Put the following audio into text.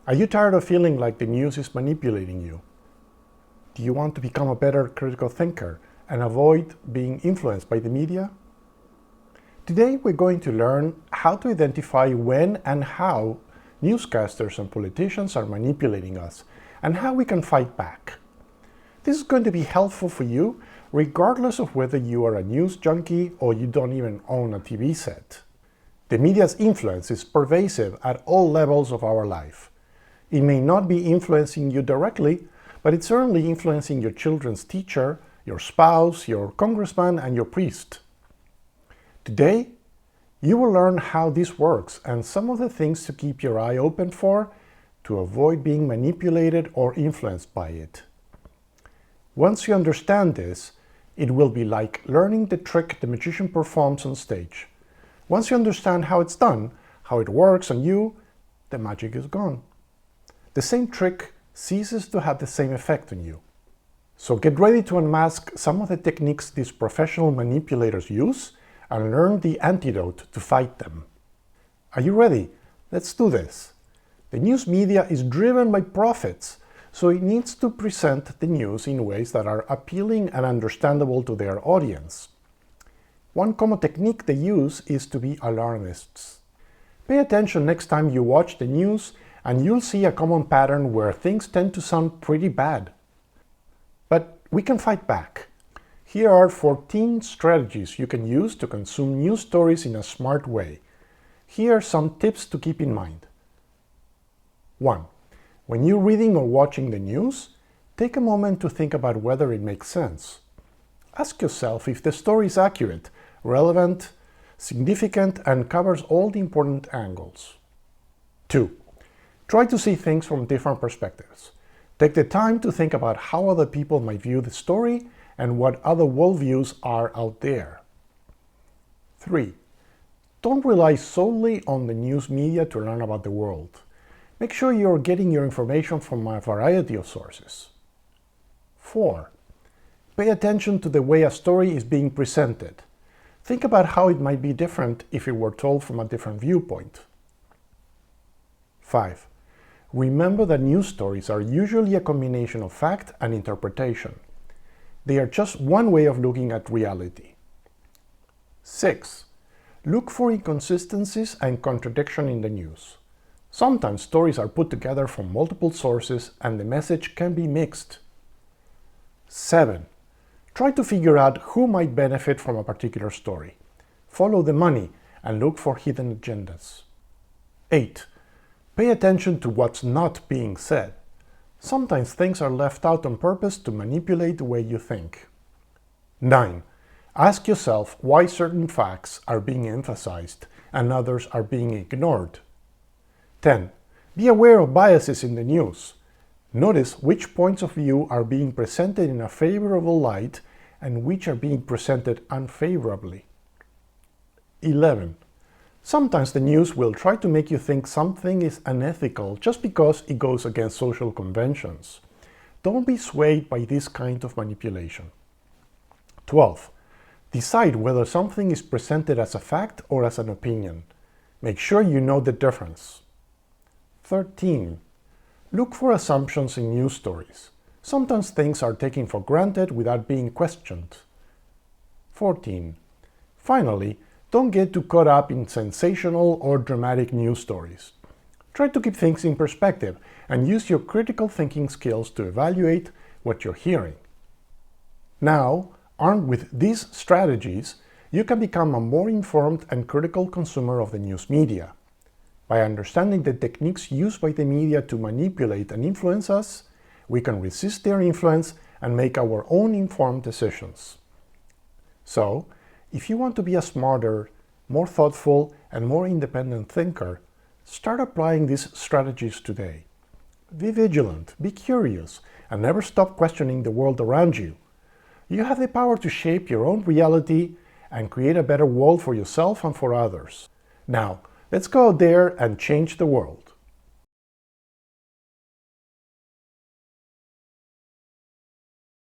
Are you tired of feeling like the news is manipulating you? Do you want to become a better critical thinker and avoid being influenced by the media? Today we're going to learn how to identify when and how newscasters and politicians are manipulating us, and how we can fight back. This is going to be helpful for you regardless of whether you are a news junkie or you don't even own a TV set. The media's influence is pervasive at all levels of our life. It may not be influencing you directly, but it's certainly influencing your children's teacher, your spouse, your congressman, and your priest. Today, you will learn how this works and some of the things to keep your eye open for to avoid being manipulated or influenced by it. Once you understand this, it will be like learning the trick the magician performs on stage. Once you understand how it's done, how it works on you, the magic is gone. The same trick ceases to have the same effect on you. So get ready to unmask some of the techniques these professional manipulators use and learn the antidote to fight them. Are you ready? Let's do this. The news media is driven by profits, so it needs to present the news in ways that are appealing and understandable to their audience. One common technique they use is to be alarmists. Pay attention next time you watch the news and you'll see a common pattern where things tend to sound pretty bad. But we can fight back. Here are 14 strategies you can use to consume news stories in a smart way. Here are some tips to keep in mind. 1. When you're reading or watching the news, take a moment to think about whether it makes sense. Ask yourself if the story is accurate, relevant, significant, and covers all the important angles. 2. Try to see things from different perspectives. Take the time to think about how other people might view the story and what other worldviews are out there. 3. Don't rely solely on the news media to learn about the world. Make sure you're getting your information from a variety of sources. 4. Pay attention to the way a story is being presented. Think about how it might be different if it were told from a different viewpoint. 5. Remember that news stories are usually a combination of fact and interpretation. They are just one way of looking at reality. 6. Look for inconsistencies and contradiction in the news. Sometimes stories are put together from multiple sources and the message can be mixed. 7. Try to figure out who might benefit from a particular story. Follow the money and look for hidden agendas. 8. Pay attention to what's not being said. Sometimes things are left out on purpose to manipulate the way you think. 9. Ask yourself why certain facts are being emphasized and others are being ignored. 10. Be aware of biases in the news. Notice which points of view are being presented in a favorable light and which are being presented unfavorably. 11. Sometimes the news will try to make you think something is unethical just because it goes against social conventions. Don't be swayed by this kind of manipulation. 12. Decide whether something is presented as a fact or as an opinion. Make sure you know the difference. 13. Look for assumptions in news stories. Sometimes things are taken for granted without being questioned. 14. Finally, don't get too caught up in sensational or dramatic news stories. Try to keep things in perspective and use your critical thinking skills to evaluate what you're hearing. Now, armed with these strategies, you can become a more informed and critical consumer of the news media. By understanding the techniques used by the media to manipulate and influence us, we can resist their influence and make our own informed decisions. So, if you want to be a smarter, more thoughtful, and more independent thinker, start applying these strategies today. Be vigilant, be curious, and never stop questioning the world around you. You have the power to shape your own reality and create a better world for yourself and for others. Now, let's go out there and change the world.